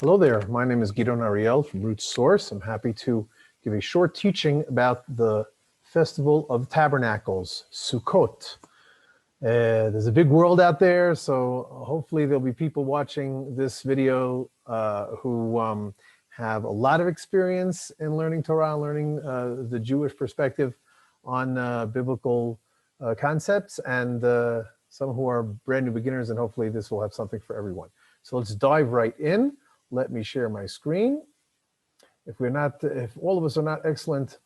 Hello there, my name is Gidon Ariel from Root Source. I'm happy to give a short teaching about the Festival of Tabernacles, Sukkot. There's a big world out there, so hopefully there'll be people watching this video who have a lot of experience in learning Torah, learning the Jewish perspective on biblical concepts, and some who are brand new beginners, and hopefully this will have something for everyone. So let's dive right in. Let me share my screen. If all of us are not excellent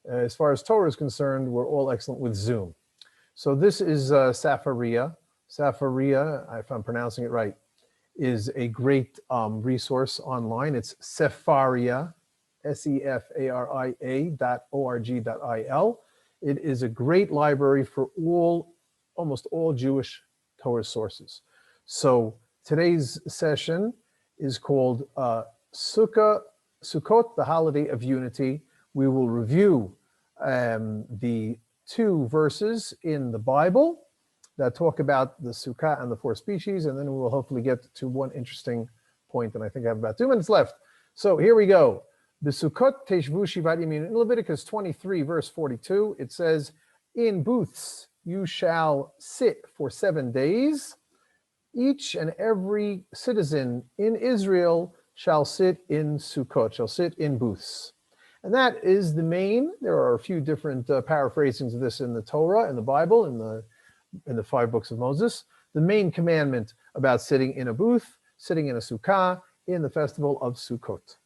as far as Torah is concerned, we're all excellent with Zoom. So this is Safaria. Safaria, if I'm pronouncing it right, is a great resource online. It's Sefaria, sefaria.org.il. It is a great library for almost all Jewish Torah sources. So today's session is called Sukkot, the Holiday of Unity. We will review the two verses in the Bible that talk about the Sukkah and the four species, and then we will hopefully get to one interesting point, and I think I have about 2 minutes left. So here we go. The Sukkot Teshvu Shivat Yamin. In Leviticus 23, verse 42, it says, "In booths you shall sit for 7 days. Each and every citizen in Israel shall sit in Sukkot, shall sit in booths." And that is the main. There are a few different paraphrasings of this in the Torah, in the Bible, in the 5 books of Moses. The main commandment about sitting in a booth, sitting in a sukkah, in the festival of Sukkot.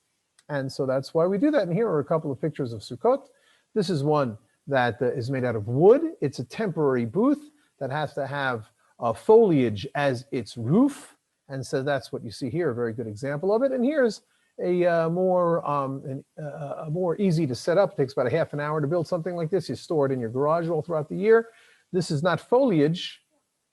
And so that's why we do that. And here are a couple of pictures of Sukkot. This is one that is made out of wood. It's a temporary booth that has to have foliage as its roof, and so that's what you see here, a very good example of it. And here's a more easy to set up. It takes about a half an hour to build something like this. You store it in your garage all throughout the year. This is not foliage,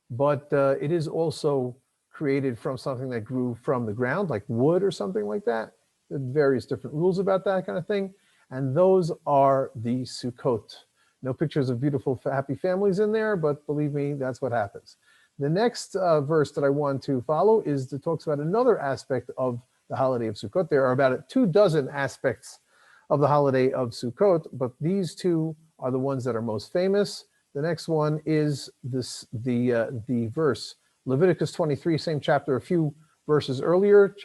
but it is also created from something that grew from the ground, like wood or something like that. There are various different rules about that kind of thing. And those are the Sukkot. No pictures of beautiful, happy families in there, but believe me, that's what happens. The next verse that I want to follow talks about another aspect of the holiday of Sukkot. There are about 24 aspects of the holiday of Sukkot, but these two are the ones that are most famous. The next one is the verse, Leviticus 23, same chapter, a few verses earlier,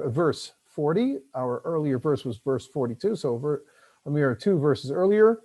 verse 40. Our earlier verse was verse 42, so a mere 2 verses earlier.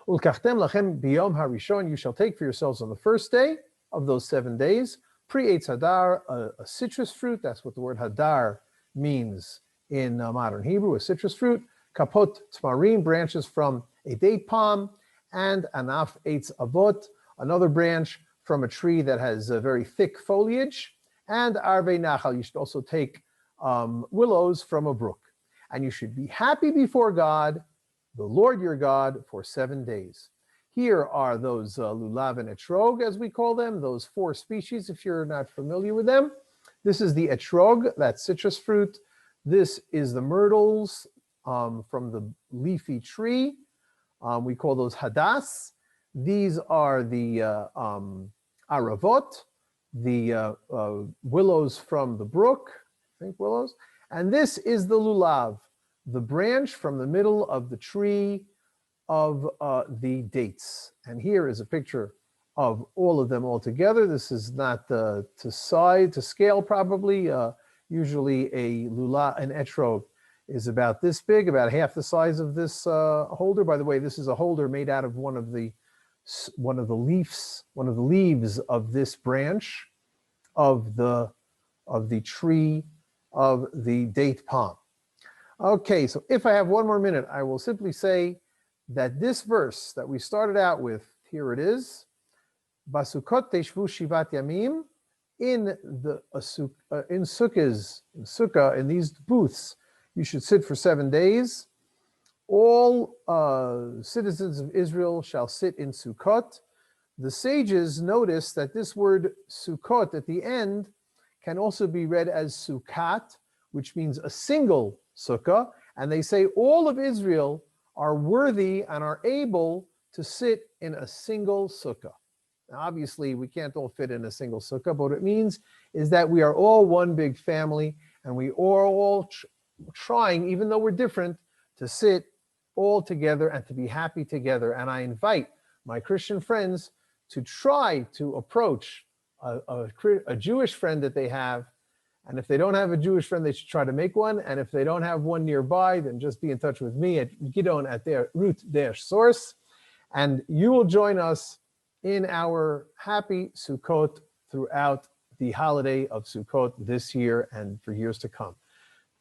Ulkachtem lachem biyom harishon, you shall take for yourselves on the first day of those 7 days, pre-eitz hadar, a citrus fruit. That's what the word hadar means in modern Hebrew, a citrus fruit. Kapot tmarim, branches from a date palm, and anaf eitz avot, another branch from a tree that has very thick foliage, and arvei nachal, you should also take willows from a brook. And you should be happy before God, the Lord your God, for 7 days. Here are those lulav and etrog, as we call them, those 4 species, if you're not familiar with them. This is the etrog, that citrus fruit. This is the myrtles from the leafy tree. We call those hadas. These are the aravot, the willows from the brook, I think willows. And this is the lulav, the branch from the middle of the tree of the dates. And here is a picture of all of them all together. This is not to scale probably. Usually an etrog is about this big, about half the size of this holder. By the way, this is a holder made out of one of the leaves of this branch of the tree of the date palm. Okay, so if I have 1 more minute, I will simply say that this verse that we started out with, here it is, Basukot teshvu shivat yamim, in Sukkah, in these booths, you should sit for 7 days. All citizens of Israel shall sit in Sukkot. The sages notice that this word Sukkot at the end can also be read as Sukkat, which means a single sukkah, and they say all of Israel are worthy and are able to sit in a single sukkah. Now, obviously, we can't all fit in a single sukkah, but what it means is that we are all one big family, And we are all trying, even though we're different, to sit all together and to be happy together. And I invite my Christian friends to try to approach a Jewish friend that they have. And if they don't have a Jewish friend, they should try to make one. And if they don't have one nearby, then just be in touch with me at Gidon at their root, their source. And you will join us in our happy Sukkot throughout the holiday of Sukkot this year and for years to come.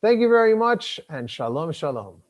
Thank you very much, and shalom, shalom.